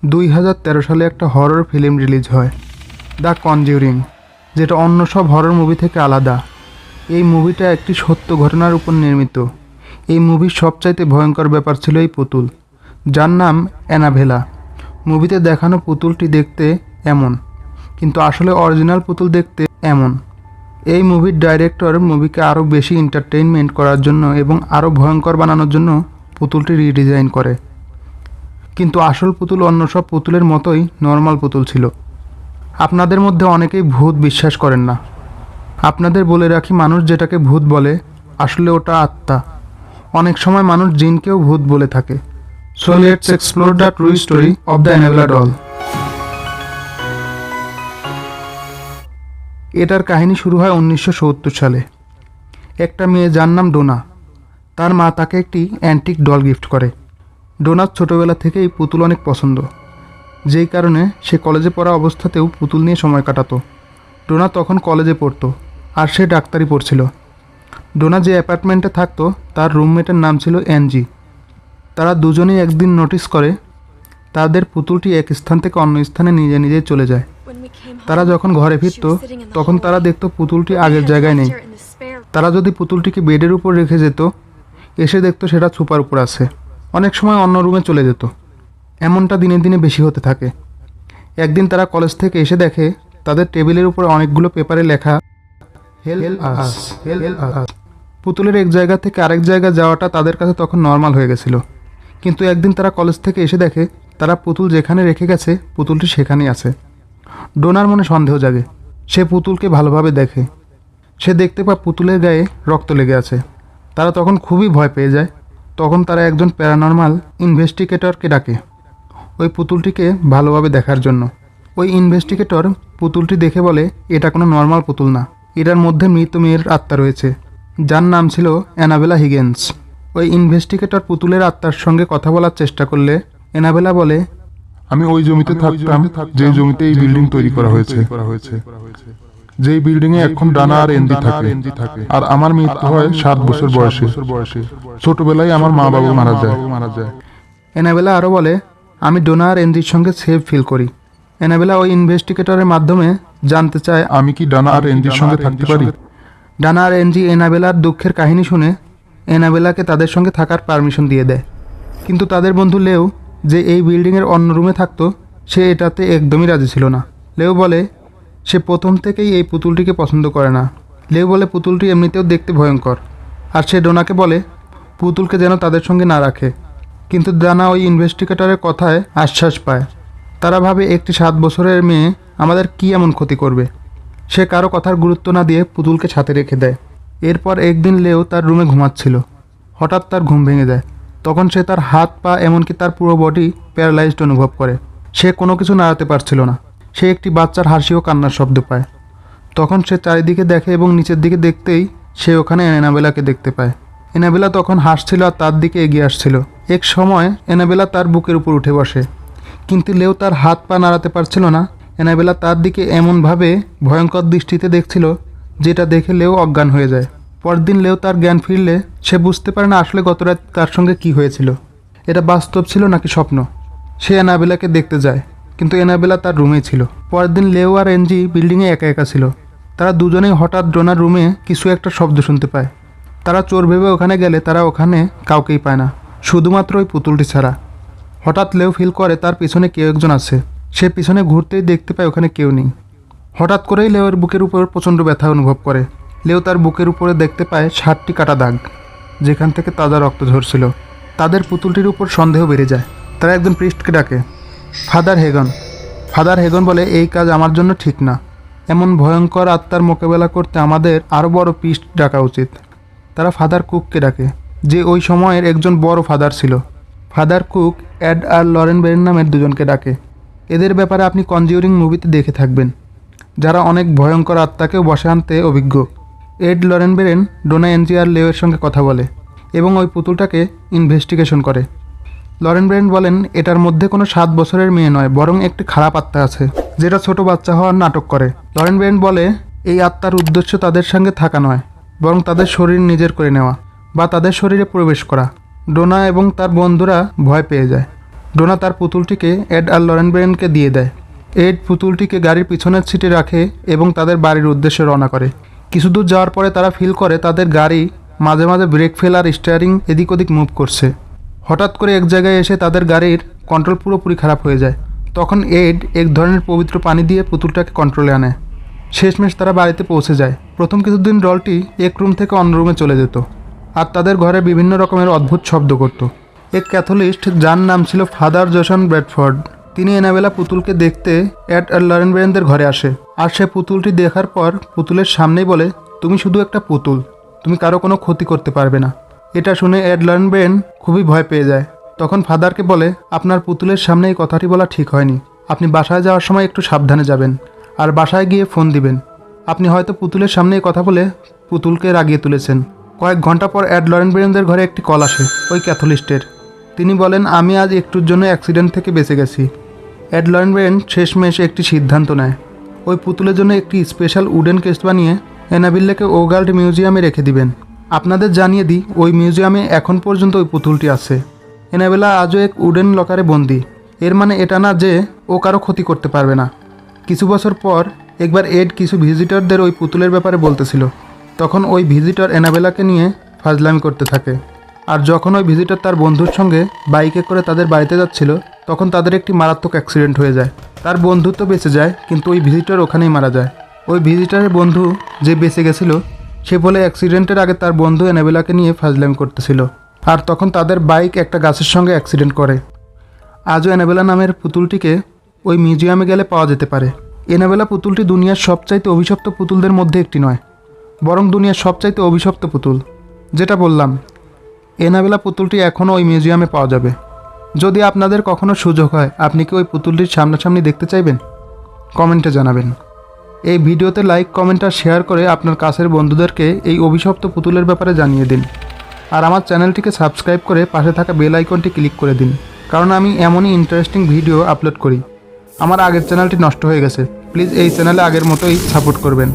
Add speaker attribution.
Speaker 1: 2013 সালে একটা horror film release হয়, দ্য কনজিউরিং, যেটা অন্য সব হরর মুভি থেকে আলাদা। এই মুভিটা একটি সত্য ঘটনার উপর নির্মিত। এই মুভির সবচাইতে ভয়ঙ্কর ব্যাপার ছিল এই পুতুল, যার নাম অ্যানাবেলা। মুভিতে দেখানো পুতুলটি দেখতে এমন, কিন্তু আসলে অরিজিনাল পুতুল দেখতে এমন। এই মুভির ডাইরেক্টর মুভিকে আরও বেশি এন্টারটেইনমেন্ট করার জন্য এবং আরও ভয়ঙ্কর বানানোর জন্য পুতুলটি রিডিজাইন করে, কিন্তু আসল পুতুল অন্য সব পুতুলের মতোই নর্মাল পুতুল ছিল। আপনাদের মধ্যে অনেকেই ভূত বিশ্বাস করেন না। আপনাদের বলে রাখি, মানুষ যেটাকে ভূত বলে আসলে ওটা আত্মা। অনেক সময় মানুষ জিনকেও ভূত বলে থাকে। So let's explore the true story of the Annabella doll. এটার কাহিনী শুরু হয় 1970 সালে। একটা মেয়ে যার নাম ডোনা, তার মা তাকে একটি অ্যান্টিক ডল গিফট করে। ডোনার ছোটোবেলা থেকেই পুতুল অনেক পছন্দ, যেই কারণে সে কলেজে পড়া অবস্থাতেও পুতুল নিয়ে সময় কাটাতো। ডোনা তখন কলেজে পড়তো আর সে ডাক্তারি পড়ছিল। ডোনা যে অ্যাপার্টমেন্টে থাকতো তার রুমমেটের নাম ছিল অ্যাঞ্জি। তারা দুজনেই একদিন নোটিস করে তাদের পুতুলটি এক স্থান থেকে অন্য স্থানে নিজে নিজেই চলে যায়। তারা যখন ঘরে ফিরত তখন তারা দেখতো পুতুলটি আগের জায়গায় নেই। তারা যদি পুতুলটিকে বেডের উপর রেখে যেত, এসে দেখতো সেটা সোফার উপর আছে। অনেক সময় অন্য রুমে চলে যেত। এমনটা দিনে দিনে বেশি হতে থাকে। একদিন তারা কলেজ থেকে এসে দেখে তাদের টেবিলের উপর অনেকগুলো পেপারে লেখা হেল্প আস, হেল্প আস। পুতুলের এক জায়গা থেকে আরেক জায়গায় যাওয়াটা তাদের কাছে তখন নর্মাল হয়ে গেছিল। কিন্তু একদিন তারা কলেজ থেকে এসে দেখে তারা পুতুল যেখানে রেখে গেছে পুতুলটি সেখানেই আছে। ডোনার মনে সন্দেহ জাগে। সে পুতুলকে ভালোভাবে দেখে। সে দেখতে পায় পুতুলের গায়ে রক্ত লেগে আছে। তারা তখন খুবই ভয় পেয়ে যায়। তখন তারা একজন প্যারানর্মাল ইনভেস্টিগেটরকে ডাকে ওই পুতুলটিকে ভালোভাবে দেখার জন্য। ওই ইনভেস্টিগেটর পুতুলটি দেখে বলে, এটা কোনো নর্মাল পুতুল না, এটার মধ্যে মৃত মেয়ের আত্মা রয়েছে, যার নাম ছিল অ্যানাবেলা হিগেন্স। ওই ইনভেস্টিগেটর পুতুলের আত্মার সঙ্গে কথা বলার চেষ্টা করলে অ্যানাবেলা বলে,
Speaker 2: আমি ওই জমিতে থাকতাম যে জমিতে এই বিল্ডিং তৈরি করা হয়েছে, যেই বিল্ডিং এ এখন ডানা আর এন্ডি থাকে। আর আমার মৃত্যু হয় 7 বছর বয়সে। ছোটবেলায় আমার মা বাবা মারা যায়।
Speaker 1: অ্যানাবেলা আরও বলে, আমি ডোনা আর এন্ডির সঙ্গে সেফ ফিল করি। অ্যানাবেলা ওই ইনভেস্টিগেটরের মাধ্যমে জানতে চায়
Speaker 2: আমি কি ডানা আর এন্ডির সঙ্গে থাকতে পারি।
Speaker 1: ডানা আর এনজি অ্যানাবেলার দুঃখের কাহিনী শুনে অ্যানাবেলাকে তাদের সঙ্গে থাকার পারমিশন দিয়ে দেয়। কিন্তু তাদের বন্ধু লেও, যে এই বিল্ডিংয়ের অন্য রুমে থাকতো, সে এটাতে একদমই রাজি ছিল না। লেও বলে সে প্রথম থেকেই এই পুতুলটিকে পছন্দ করে না। লেও বলে পুতুলটি এমনিতেও দেখতে ভয়ঙ্কর। আর সে ডোনাকে বলে পুতুলকে যেন তাদের সঙ্গে না রাখে। কিন্তু ডানা ওই ইনভেস্টিগেটরের কথায় আশ্বাস পায়। তারা ভাবে একটি 7 বছরের মেয়ে আমাদের কি এমন ক্ষতি করবে। সে কারো কথার গুরুত্ব না দিয়ে পুতুলকে ছাতে রেখে দেয়। এরপর একদিন লেও তার রুমে ঘুমাচ্ছিল। হঠাৎ তার ঘুম ভেঙে যায়। তখন সে তার হাত পা এমনকি তার পুরো বডি প্যারালাইজড অনুভব করে। সে কোনো কিছু নাড়াতে পারছিল না। সে একটি বাচ্চার হাসি ও কান্নার শব্দ পায়। তখন সে চারিদিকে দেখে এবং নিচের দিকে দেখতেই সে ওখানে অ্যানাবেলাকে দেখতে পায়। অ্যানাবেলা তখন হাসছিল আর তার দিকে এগিয়ে আসছিল। এক সময় অ্যানাবেলা তার বুকের উপর উঠে বসে, কিন্তু লেও তার হাত পা নাড়াতে পারছিল না। অ্যানাবেলা তার দিকে এমনভাবে ভয়ঙ্কর দৃষ্টিতে দেখছিল, যেটা দেখে লেও অজ্ঞান হয়ে যায়। পরদিন লেও তার জ্ঞান ফিরলে সে বুঝতে পারে না আসলে গত রাত তার সঙ্গে কী হয়েছিল, এটা বাস্তব ছিল নাকি স্বপ্ন। সে অ্যানাবেলাকে দেখতে যায়, কিন্তু অ্যানাবেলা তার রুমেই ছিল। পরের দিন লেও আর এনজি বিল্ডিংয়ে একা একা ছিল। তারা দুজনেই হঠাৎ ডোনার রুমে কিছু একটা শব্দ শুনতে পায়। তারা চোর ভেবে ওখানে গেলে তারা ওখানে কাউকেই পায় না, শুধুমাত্র ওই পুতুলটি ছাড়া। হঠাৎ লেও ফিল করে তার পিছনে কেউ একজন আছে। সে পিছনে ঘুরতেই দেখতে পায় ওখানে কেউ নেই। হঠাৎ করেই লেওর বুকের উপর প্রচণ্ড ব্যথা অনুভব করে। লেও তার বুকের উপরে দেখতে পায় 7টি কাটা দাগ, যেখান থেকে তাজা রক্ত ঝরছিল। তাদের পুতুলটির উপর সন্দেহ বেড়ে যায়। তারা একজন প্রিস্টকে ডাকে, ফাদার হেগন। ফাদার হেগন বলে, এই কাজ আমার জন্য ঠিক না। এমন ভয়ঙ্কর আত্মার মোকাবেলা করতে আমাদের আরও বড় প্রিস্ট ডাকা উচিত। তারা ফাদার কুককে ডাকে, যে ওই সময়ের একজন বড় ফাদার ছিল। ফাদার কুক এড আর লরেন বেরেন নামের দুজনকে ডাকে। এদের ব্যাপারে আপনি কনজিউরিং মুভিতে দেখে থাকবেন, যারা অনেক ভয়ঙ্কর আত্মাকেও বশে আনতে অভিজ্ঞ। এড লরেন বেরেন ডোনা, এনজি আর লেওয়ের সঙ্গে কথা বলে এবং ওই পুতুলটাকে ইনভেস্টিগেশন করে। লরেন বেরেন বলেন, এটার মধ্যে কোনো 7 বছরের মেয়ে নয়, বরং একটি খারাপ আত্মা আছে, যেটা ছোট বাচ্চা হওয়ার নাটক করে। লরেন বেরেন বলে, এই আত্মার উদ্দেশ্য তাদের সঙ্গে থাকা নয়, বরং তাদের শরীর নিজের করে নেওয়া বা তাদের শরীরে প্রবেশ করা। ডোনা এবং তার বন্ধুরা ভয় পেয়ে যায়। ডোনা তার পুতুলটিকে এড আর লরেন ব্রেনকে দিয়ে দেয়। এড পুতুলটিকে গাড়ির পিছনের সিটে রাখে এবং তাদের বাড়ির উদ্দেশ্যে রওনা করে। কিছু দূর যাওয়ার পরে তারা ফিল করে তাদের গাড়ি মাঝে মাঝে ব্রেক ফেল আর স্টিয়ারিং এদিক ওদিক মুভ করছে। হঠাৎ করে এক জায়গায় এসে তাদের গাড়ির কন্ট্রোল পুরোপুরি খারাপ হয়ে যায়। তখন এড এক ধরনের পবিত্র পানি দিয়ে পুতুলটাকে কন্ট্রোলে আনে। শেষমেশ তারা বাড়িতে পৌঁছে যায়। প্রথম কিছুদিন দলটি এক রুম থেকে অন্য রুমে চলে যেত আর তাদের ঘরে বিভিন্ন রকমের অদ্ভুত শব্দ করত। এক ক্যাথলিস্ট যার নাম ছিল ফাদার জোসন ব্র্যাডফোর্ড, তিনি এনাবেলা পুতুলকে দেখতে এড আর লরেন ব্রেনদের ঘরে আসে। আর সে পুতুলটি দেখার পর পুতুলের সামনেই বলে, তুমি শুধু একটা পুতুল, তুমি কারো কোনো ক্ষতি করতে পারবে না। এটা শুনে এড লরেন ব্রেন খুবই ভয় পেয়ে যায়। তখন ফাদারকে বলে, আপনার পুতুলের সামনে এই কথাটি বলা ঠিক হয়নি। আপনি বাসায় যাওয়ার সময় একটু সাবধানে যাবেন আর বাসায় গিয়ে ফোন দিবেন। আপনি হয়তো পুতুলের সামনে এই কথা বলে পুতুলকে রাগিয়ে তুলেছেন। কয়েক ঘন্টা পর এড লরেন ব্রেনদের ঘরে একটি কল আসে ওই ক্যাথলিস্টের। তিনি বলেন, আমি আজ একটুর জন্য অ্যাক্সিডেন্ট থেকে বেঁচে গেছি। এড লরেন ব্রেন শেষমেশ একটি সিদ্ধান্ত নেয়, ওই পুতুলের জন্য একটি স্পেশাল উডেন কেস বানিয়ে এনাবিল্লেকে ওগাল্ড মিউজিয়ামে রেখে দিবেন। আপনাদের জানিয়ে দিই, ওই মিউজিয়ামে এখন পর্যন্ত ওই পুতুলটি আছে। এনাবেলা আজও এক উডেন লকারে বন্দি। এর মানে এটা না যে ও কারো ক্ষতি করতে পারবে না। কিছু বছর পর একবার এড কিছু ভিজিটরদের ওই পুতুলের ব্যাপারে বলতেছিল। তখন ওই ভিজিটর এনাবেলাকে নিয়ে ফাজলামি করতে থাকে। আর যখন ওই ভিজিটর তার বন্ধুর সঙ্গে বাইকে করে তাদের বাড়িতে যাচ্ছিল, তখন তাদের একটি মারাত্মক অ্যাক্সিডেন্ট হয়ে যায়। তার বন্ধু তো বেঁচে যায়, কিন্তু ওই ভিজিটর ওখানেই মারা যায়। ওই ভিজিটরের বন্ধু যে বেঁচে গেছিল, সে বলে অ্যাক্সিডেন্টের আগে তার বন্ধু এনাবেলাকে নিয়ে ফাজলামি করতেছিল। আর তখন তাদের বাইক একটা গাছের সঙ্গে অ্যাক্সিডেন্ট করে। আজও এনাবেলা নামের পুতুলটিকে ওই মিউজিয়ামে গেলে পাওয়া যেতে পারে। এনাবেলা পুতুলটি দুনিয়ার সবচাইতে অভিশপ্ত পুতুলদের মধ্যে একটি নয়, বরং দুনিয়ার সবচাইতে অভিশপ্ত পুতুল। যেটা বললাম, এনাবেলা পুতুলটি এখনও ওই মিউজিয়ামে পাওয়া যাবে। যদি আপনাদের কখনো সুযোগ হয়, আপনি কি ওই পুতুলটির সামনাসামনি দেখতে চাইবেন? কমেন্টে জানাবেন। এই ভিডিওতে লাইক, কমেন্ট আর শেয়ার করে আপনার কাছের বন্ধুদেরকে এই অভিশপ্ত পুতুলের ব্যাপারে জানিয়ে দিন। আর আমার চ্যানেলটিকে সাবস্ক্রাইব করে পাশে থাকা বেল আইকনটি ক্লিক করে দিন, কারণ আমি এমনই ইন্টারেস্টিং ভিডিও আপলোড করি। আমার আগের চ্যানেলটি নষ্ট হয়ে গেছে, প্লিজ এই চ্যানেলে আগের মতোই সাপোর্ট করবেন।